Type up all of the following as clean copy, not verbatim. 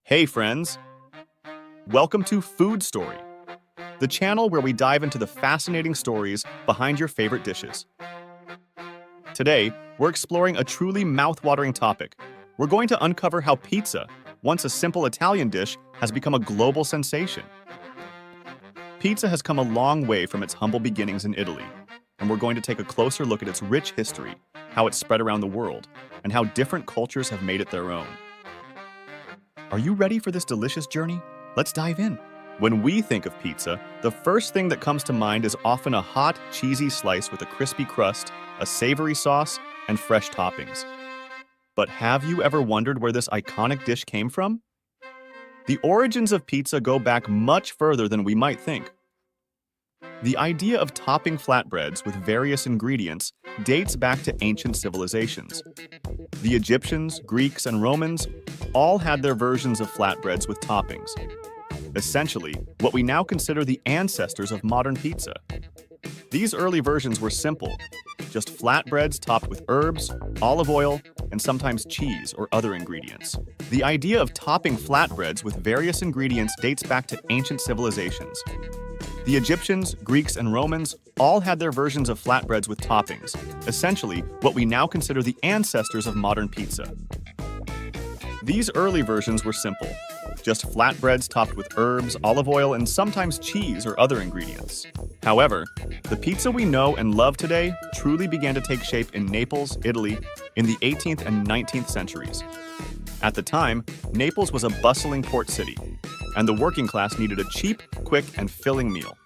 Hey friends, welcome to Food Story, the channel where we dive into the fascinating stories behind your favorite dishes. Today, we're exploring a truly mouth-watering topic. We're going to uncover how pizza, once a simple Italian dish, has become a global sensation. Pizza has come a long way from its humble beginnings in Italy, and we're going to take a closer look at its rich history, how it spread around the world, and how different cultures have made it their own. Are you ready for this delicious journey? Let's dive in. When we think of pizza, the first thing that comes to mind is often a hot, cheesy slice with a crispy crust, a savory sauce, and fresh toppings. But have you ever wondered where this iconic dish came from? The origins of pizza go back much further than we might think. The idea of topping flatbreads with various ingredients dates back to ancient civilizations. The Egyptians, Greeks, and Romans all had their versions of flatbreads with toppings. Essentially, what we now consider the ancestors of modern pizza. These early versions were simple, just flatbreads topped with herbs, olive oil, and sometimes cheese or other ingredients. The idea of topping flatbreads with various ingredients dates back to ancient civilizations. The Egyptians, Greeks, and Romans all had their versions of flatbreads with toppings, essentially what we now consider the ancestors of modern pizza. These early versions were simple, just flatbreads topped with herbs, olive oil, and sometimes cheese or other ingredients. However, the pizza we know and love today truly began to take shape in Naples, Italy, in the 18th and 19th centuries. At the time, Naples was a bustling port city, and the working class needed a cheap, quick, and filling meal.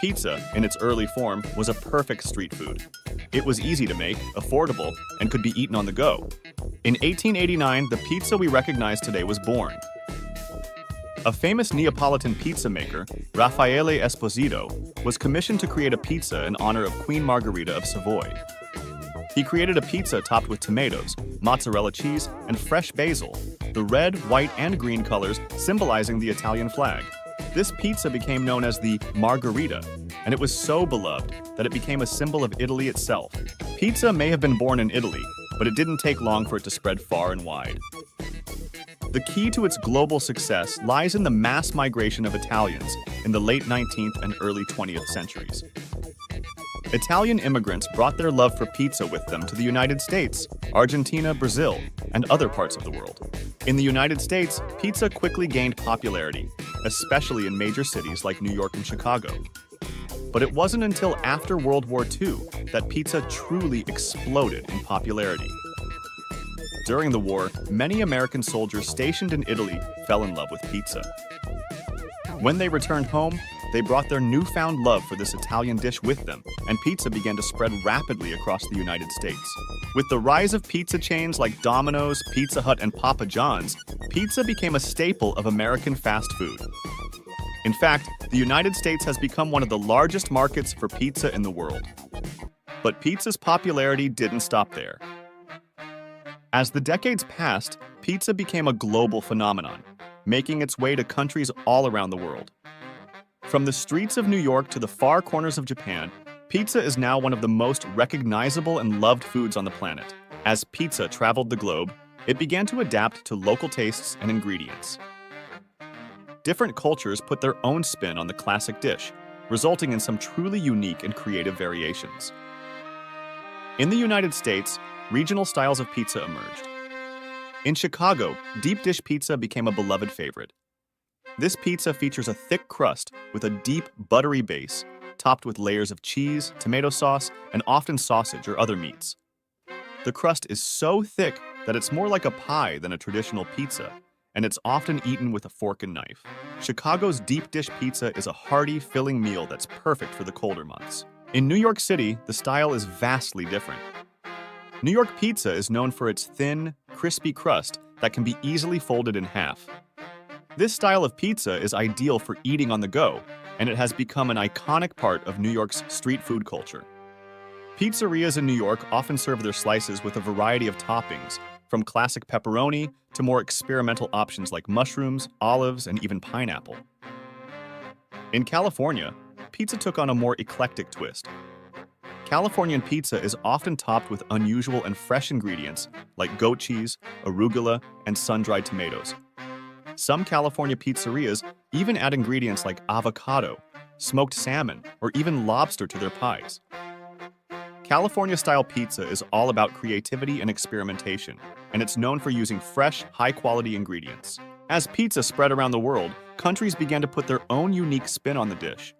Pizza, in its early form, was a perfect street food. It was easy to make, affordable, and could be eaten on the go. In 1889, the pizza we recognize today was born. A famous Neapolitan pizza maker, Raffaele Esposito, was commissioned to create a pizza in honor of Queen Margherita of Savoy. He created a pizza topped with tomatoes, mozzarella cheese, and fresh basil, the red, white, and green colors symbolizing the Italian flag. This pizza became known as the Margherita, and it was so beloved that it became a symbol of Italy itself. Pizza may have been born in Italy, but it didn't take long for it to spread far and wide. The key to its global success lies in the mass migration of Italians in the late 19th and early 20th centuries. Italian immigrants brought their love for pizza with them to the United States, Argentina, Brazil, and other parts of the world. In the United States, pizza quickly gained popularity, especially in major cities like New York and Chicago. But it wasn't until after World War II that pizza truly exploded in popularity. During the war, many American soldiers stationed in Italy fell in love with pizza. When they returned home, they brought their newfound love for this Italian dish with them, and pizza began to spread rapidly across the United States. With the rise of pizza chains like Domino's, Pizza Hut, and Papa John's, pizza became a staple of American fast food. In fact, the United States has become one of the largest markets for pizza in the world. But pizza's popularity didn't stop there. As the decades passed, pizza became a global phenomenon, making its way to countries all around the world. From the streets of New York to the far corners of Japan, pizza is now one of the most recognizable and loved foods on the planet. As pizza traveled the globe, it began to adapt to local tastes and ingredients. Different cultures put their own spin on the classic dish, resulting in some truly unique and creative variations. In the United States, regional styles of pizza emerged. In Chicago, deep dish pizza became a beloved favorite. This pizza features a thick crust with a deep, buttery base, topped with layers of cheese, tomato sauce, and often sausage or other meats. The crust is so thick that it's more like a pie than a traditional pizza, and it's often eaten with a fork and knife. Chicago's deep dish pizza is a hearty, filling meal that's perfect for the colder months. In New York City, the style is vastly different. New York pizza is known for its thin, crispy crust that can be easily folded in half. This style of pizza is ideal for eating on the go, and it has become an iconic part of New York's street food culture. Pizzerias in New York often serve their slices with a variety of toppings, from classic pepperoni to more experimental options like mushrooms, olives, and even pineapple. In California, pizza took on a more eclectic twist. Californian pizza is often topped with unusual and fresh ingredients like goat cheese, arugula, and sun-dried tomatoes. Some California pizzerias even add ingredients like avocado, smoked salmon, or even lobster to their pies. California-style pizza is all about creativity and experimentation, and it's known for using fresh, high-quality ingredients. As pizza spread around the world, countries began to put their own unique spin on the dish.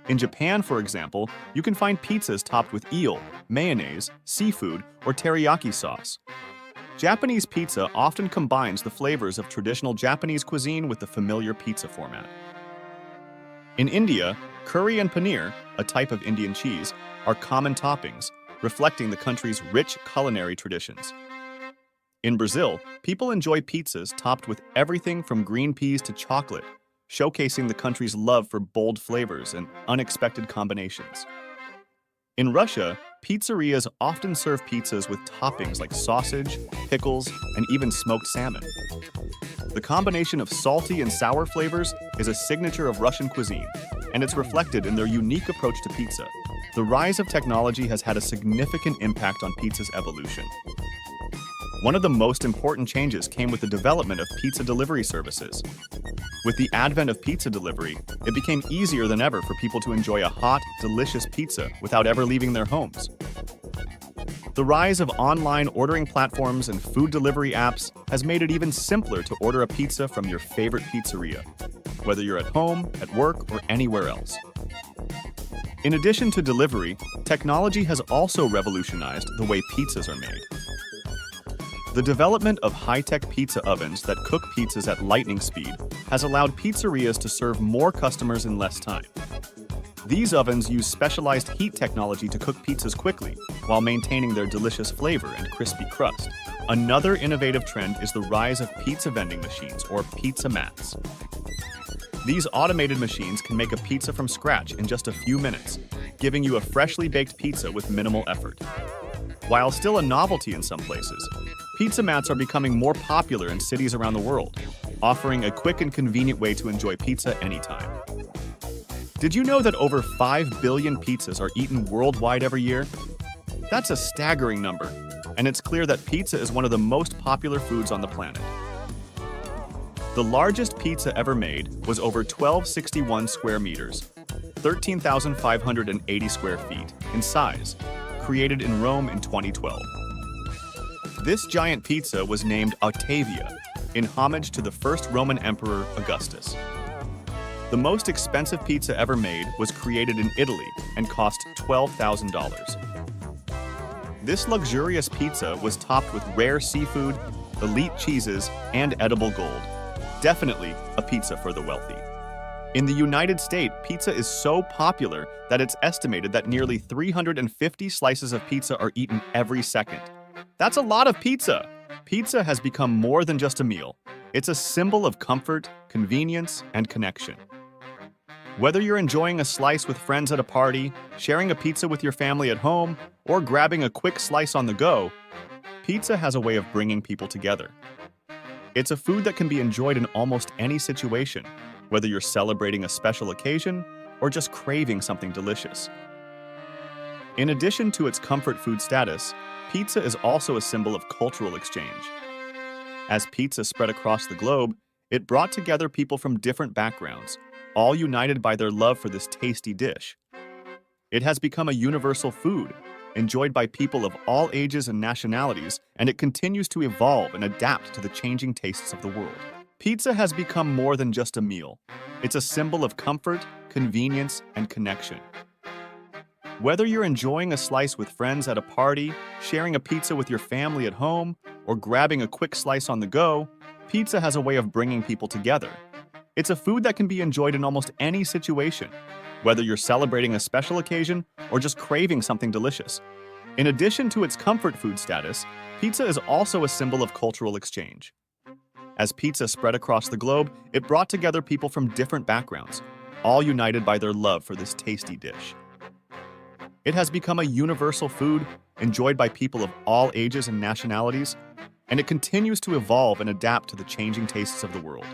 In Japan, for example, you can find pizzas topped with eel, mayonnaise, seafood, or teriyaki sauce. Japanese pizza often combines the flavors of traditional Japanese cuisine with the familiar pizza format. In India, curry and paneer, a type of Indian cheese, are common toppings, reflecting the country's rich culinary traditions. In Brazil, people enjoy pizzas topped with everything from green peas to chocolate, showcasing the country's love for bold flavors and unexpected combinations. In Russia, pizzerias often serve pizzas with toppings like sausage, pickles, and even smoked salmon. The combination of salty and sour flavors is a signature of Russian cuisine, and it's reflected in their unique approach to pizza. The rise of technology has had a significant impact on pizza's evolution. One of the most important changes came with the development of pizza delivery services. With the advent of pizza delivery, it became easier than ever for people to enjoy a hot, delicious pizza without ever leaving their homes. The rise of online ordering platforms and food delivery apps has made it even simpler to order a pizza from your favorite pizzeria, whether you're at home, at work, or anywhere else. In addition to delivery, technology has also revolutionized the way pizzas are made. The development of high-tech pizza ovens that cook pizzas at lightning speed has allowed pizzerias to serve more customers in less time. These ovens use specialized heat technology to cook pizzas quickly, while maintaining their delicious flavor and crispy crust. Another innovative trend is the rise of pizza vending machines, or pizza mats. These automated machines can make a pizza from scratch in just a few minutes, giving you a freshly baked pizza with minimal effort. While still a novelty in some places, pizza mats are becoming more popular in cities around the world, offering a quick and convenient way to enjoy pizza anytime. Did you know that over 5 billion pizzas are eaten worldwide every year? That's a staggering number, and it's clear that pizza is one of the most popular foods on the planet. The largest pizza ever made was over 1,261 square meters, 13,580 square feet, in size, created in Rome in 2012. This giant pizza was named Octavia, in homage to the first Roman Emperor Augustus. The most expensive pizza ever made was created in Italy and cost $12,000. This luxurious pizza was topped with rare seafood, elite cheeses, and edible gold. Definitely a pizza for the wealthy. In the United States, pizza is so popular that it's estimated that nearly 350 slices of pizza are eaten every second. That's a lot of pizza! Pizza has become more than just a meal. It's a symbol of comfort, convenience, and connection. Whether you're enjoying a slice with friends at a party, sharing a pizza with your family at home, or grabbing a quick slice on the go, pizza has a way of bringing people together. It's a food that can be enjoyed in almost any situation, whether you're celebrating a special occasion or just craving something delicious. In addition to its comfort food status, pizza is also a symbol of cultural exchange. As pizza spread across the globe, it brought together people from different backgrounds, all united by their love for this tasty dish. It has become a universal food, enjoyed by people of all ages and nationalities, and it continues to evolve and adapt to the changing tastes of the world. Pizza has become more than just a meal. It's a symbol of comfort, convenience, and connection. Whether you're enjoying a slice with friends at a party, sharing a pizza with your family at home, or grabbing a quick slice on the go, pizza has a way of bringing people together. It's a food that can be enjoyed in almost any situation, whether you're celebrating a special occasion or just craving something delicious. In addition to its comfort food status, pizza is also a symbol of cultural exchange. As pizza spread across the globe, it brought together people from different backgrounds, all united by their love for this tasty dish. It has become a universal food, enjoyed by people of all ages and nationalities, and it continues to evolve and adapt to the changing tastes of the world.